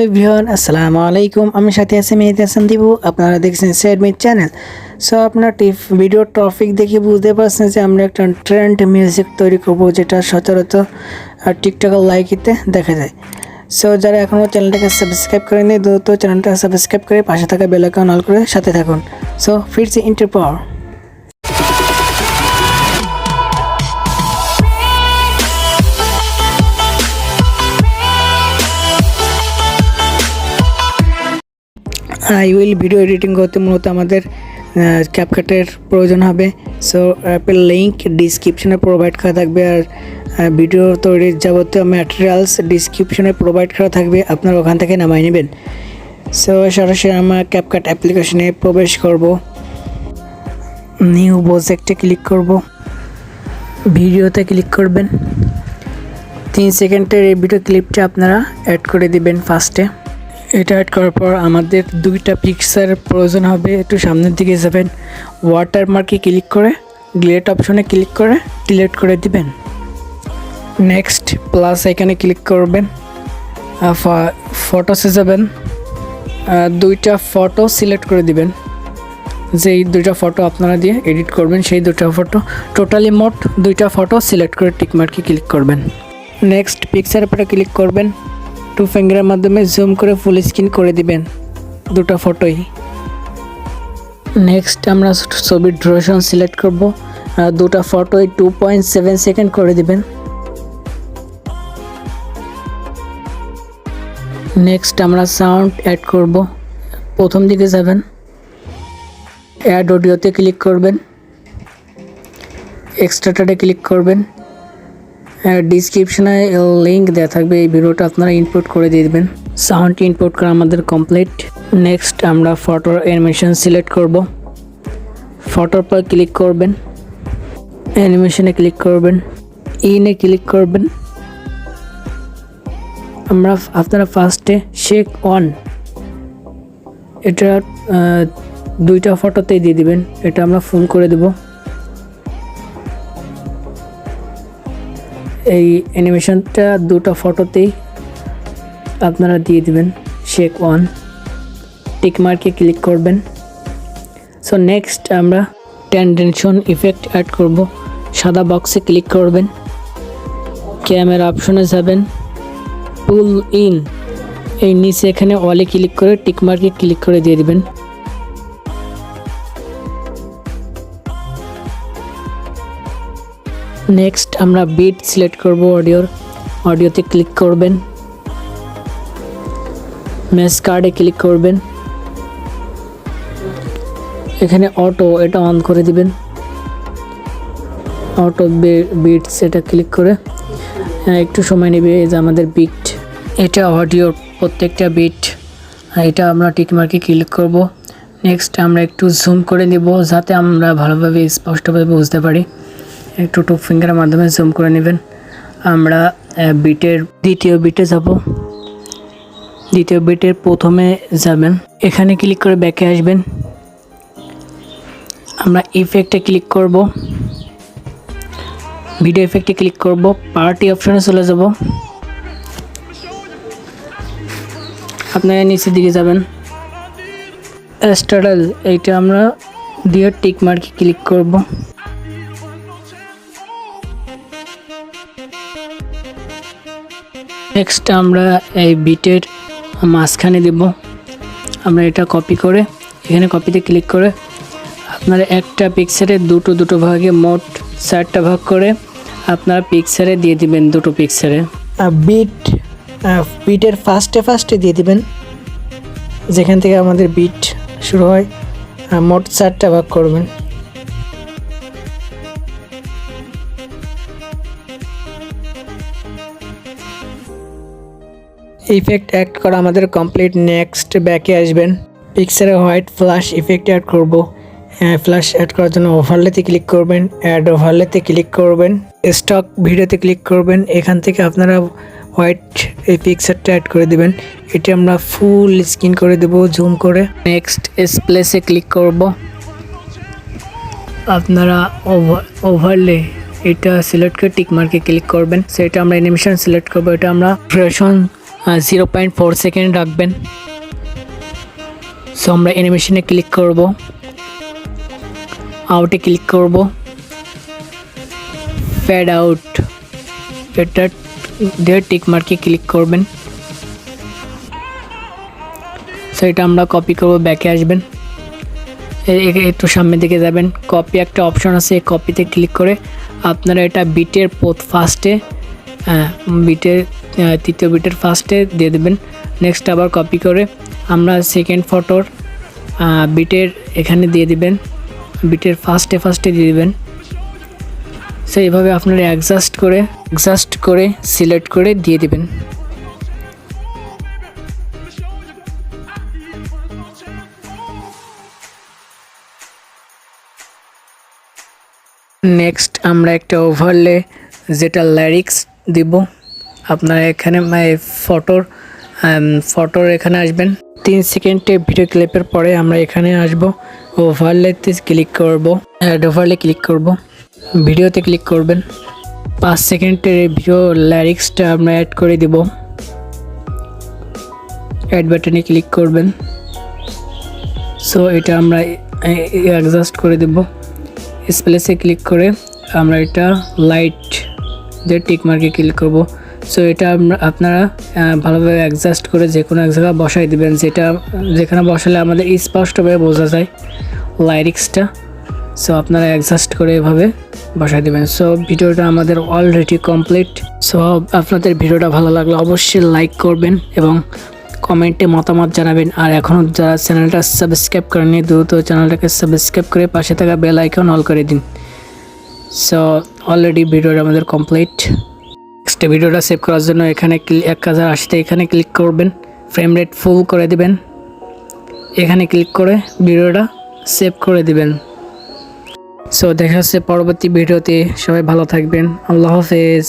Everyone, আসসালামু আলাইকুম। আমি সাথে আছি মেহেদি হাসান দিবু। আপনারা দেখছেন সেডমিট চ্যানেল। সো আপনার ভিডিও টপিক দেখে বুঝতে পারছেন যে আমরা একটা ট্রেন্ড মিউজিক তৈরি করব, যেটা সচরাচর টিকটকের লাইকিতে দেখা যায়। সো যারা এখনও চ্যানেলটাকে সাবস্ক্রাইব করেনি, দ্রুত চ্যানেলটা সাবস্ক্রাইব করে পাশে থাকা বেল আইকন অল করে সাথে থাকুন। সো ফিরছি ইন্টার পাওয়ার। ভিডিও এডিটিং করতে মূলত আমাদের ক্যাপকাটের প্রয়োজন হবে। সো অ্যাপের লিঙ্ক ডিসক্রিপশনে প্রোভাইড করা থাকবে, আর ভিডিও তৈরির যাবতীয় ম্যাটেরিয়ালস ডিসক্রিপশনে প্রোভাইড করা থাকবে, আপনারা ওখান থেকে নামাই নেবেন। সো সরাসরি আমরা ক্যাপকাট অ্যাপ্লিকেশনে প্রবেশ করব, নিউ প্রজেক্টে ক্লিক করব, ভিডিওতে ক্লিক করবেন। 3 সেকেন্ডের এই ভিডিও ক্লিপটা আপনারা অ্যাড করে দিবেন ফার্স্টে। এটা অ্যাড করার পর আমাদের 2টা পিকচার প্রয়োজন হবে। একটু সামনের দিকে যাবেন, ওয়াটারমার্কে ক্লিক করে ডিলিট অপশনে ক্লিক করে ডিলিট করে দিবেন। নেক্সট প্লাস এখানে ক্লিক করবেন, ফটোসে যাবেন, 2টা ফটো সিলেক্ট করে দিবেন। যেই 2টা ফটো আপনারা দিয়ে এডিট করবেন সেই 2টা ফটো, টোটালি মোট 2টা ফটো সিলেক্ট করে টিকমার্কে ক্লিক করবেন। নেক্সট পিকচারের উপরে ক্লিক করবেন, 2 ফিঙ্গারের মাধ্যমে জুম করে ফুল স্ক্রিন করে দিবেন 2টা ফটোই। নেক্সট আমরা ছবির ডিউরেশন সিলেক্ট করব, 2টা ফটোই 2.7 সেকেন্ড করে দিবেন। নেক্সট আমরা সাউন্ড অ্যাড করব, প্রথম দিকে যাবেন, অ্যাড অডিওতে ক্লিক করবেন, এক্সট্রাটারে ক্লিক করবেন। ডিসক্রিপশনে লিঙ্ক দেওয়া থাকবে, এই ভিডিওটা আপনারা ইনপুট করে দিয়ে দেবেন। সাউন্ড ইনপুট করা আমাদের কমপ্লিট। নেক্সট আমরা ফটোর অ্যানিমেশন সিলেক্ট করব, ফটোর পর ক্লিক করবেন, অ্যানিমেশনে ক্লিক করবেন, ইনে ক্লিক করবেন। আপনারা ফার্স্টে শেক অন, এটা 2টা ফটোতেই দিয়ে দিবেন। এটা আমরা ফোন করে দেব। এই অ্যানিমেশনটা 2টা ফটোতেই আপনারা দিয়ে দিবেন। শেক অন, টিকমার্কে ক্লিক করবেন। সো নেক্সট আমরা ট্রানজিশন ইফেক্ট অ্যাড করব, সাদা বক্সে ক্লিক করবেন, ক্যামেরা অপশনে যাবেন, পুল ইন, এই নিচে এখানে অলে ক্লিক করে টিকমার্কে ক্লিক করে দিয়ে দিবেন। নেক্সট আমরা বিট সিলেক্ট করব, অডিওতে ক্লিক করবেন, ম্যাচ কার্ডে ক্লিক করবেন, এখানে অটো এটা অন করে দিবেন। অটো বিটস এটা ক্লিক করে একটু সময় নেবে। এই যে আমাদের বিট, এটা অডিওর প্রত্যেকটা বিট, এটা আমরা টিকমার্কে ক্লিক করব। নেক্সট আমরা একটু জুম করে নেব যাতে আমরা ভালোভাবে স্পষ্টভাবে বুঝতে পারি। একটু 2 ফিঙ্গারের মাধ্যমে জুম করে নেবেন। আমরা বিটের দ্বিতীয় বিটে যাব, দ্বিতীয় বিটের প্রথমে যাবেন, এখানে ক্লিক করে ব্যাকে আসবেন। আমরা ইফেক্টে ক্লিক করব, ভিডিও ইফেক্টে ক্লিক করব, পার্টি অপশনে চলে যাব। আপনারা নিচের দিকে যাবেন, স্টাইল এইটা আমরা দিয়ে টিকমার্কে ক্লিক করব। নেক্সট আমরা এই বিটের মাঝখানে দেব। আমরা এটা কপি করে এখানে কপিতে ক্লিক করে আপনারা একটা পিকচারে দুটো ভাগে মোট 4টা ভাগ করে আপনারা পিকচারে দিয়ে দিবেন। 2টো পিকচারে বিটের ফার্স্টে দিয়ে দিবেন, যেখান থেকে আমাদের বিট শুরু হয়। মোট 4টা ভাগ করবেন। ইফেক্ট অ্যাড করা আমাদের কমপ্লিট। নেক্সট ব্যাকে আসবেন, পিকচারে হোয়াইট ফ্ল্যাশ ইফেক্ট অ্যাড করব। ফ্ল্যাশ অ্যাড করার জন্য ওভারলেতে ক্লিক করবেন, অ্যাড ওভারলেতে ক্লিক করবেন, স্টক ভিডিওতে ক্লিক করবেন। এখান থেকে আপনারা হোয়াইট এই পিকচারটা অ্যাড করে দেবেন। এটা আমরা ফুল স্ক্রিন করে দেব জুম করে। নেক্সট স্প্লেসে ক্লিক করব, আপনারা ওভারলে এটা সিলেক্ট করে টিকমার্কে ক্লিক করবেন। সেটা আমরা অ্যানিমেশন সিলেক্ট করব, এটা আমরা ডিউরেশন 0.4 সেকেন্ড রাখবেন। সো আমরা অ্যানিমেশনে ক্লিক করব, আউটে ক্লিক করব, ফেড আউট এটা দিয়ে টিক মার্কে ক্লিক করবেন। সো এটা আমরা কপি করব, ব্যাকে আসবেন, একটু সামনের দিকে যাবেন, কপি একটা অপশন আছে, কপিতে ক্লিক করে আপনারা এটা বিটের ফার্স্টে বিটের তৃতীয় বিটের ফার্স্টে দিয়ে দেবেন। নেক্সট আবার কপি করে আমরা সেকেন্ড ফটোর বিটের এখানে দিয়ে দিবেন, বিটের ফার্স্টে দিয়ে দিবেন। সো এইভাবে আপনারা অ্যাডজাস্ট করে সিলেক্ট করে দিয়ে দিবেন। নেক্সট আমরা একটা ওভারলে যেটা লিরিক্স দিব, আপনারা এখানে ফটোর এখানে আসবেন। 3 সেকেন্ডে ভিডিও ক্লিপের পরে আমরা এখানে আসব, ওভারলেতে ক্লিক করব, অ্যাড ওভারলে ক্লিক করব, ভিডিওতে ক্লিক করবেন। 5 সেকেন্ডের ভিডিও লিরিক্সটা আমরা অ্যাড করে দিব, অ্যাড বাটনে ক্লিক করবেন। সো এটা আমরা অ্যাডজাস্ট করে দেব, স্প্লেসে ক্লিক করে আমরা এটা লাইট দিয়ে টিক মার্কে ক্লিক করব। সো এটা আপনারা ভালোভাবে অ্যাডজাস্ট করে যে কোনো এক জায়গায় বসাই দেবেন, যেখানে বসালে আমাদের স্পষ্টভাবে বোঝা যায় লিরিক্সটা। সো আপনারা অ্যাডজাস্ট করে এভাবে বসাই দেবেন। সো ভিডিওটা আমাদের অলরেডি কমপ্লিট। সো আপনাদের ভিডিওটা ভালো লাগলে অবশ্যই লাইক করবেন এবং কমেন্টে মতামত জানাবেন। আর এখনও যারা চ্যানেলটা সাবস্ক্রাইব করেননি দ্রুত চ্যানেলটাকে সাবস্ক্রাইব করে পাশে থাকা বেল আইকন অল করে দিন। সো অলরেডি ভিডিওটা আমাদের কমপ্লিট। নেক্সট ভিডিওটা সেভ করার জন্য এখানে 1080তে এখানে ক্লিক করবেন, ফ্রেম রেট ফুল করে দিবেন, এখানে ক্লিক করে ভিডিওটা সেভ করে দিবেন। সো দেখা হচ্ছে পরবর্তী ভিডিওতে, সবাই ভালো থাকবেন, আল্লাহ হাফেজ।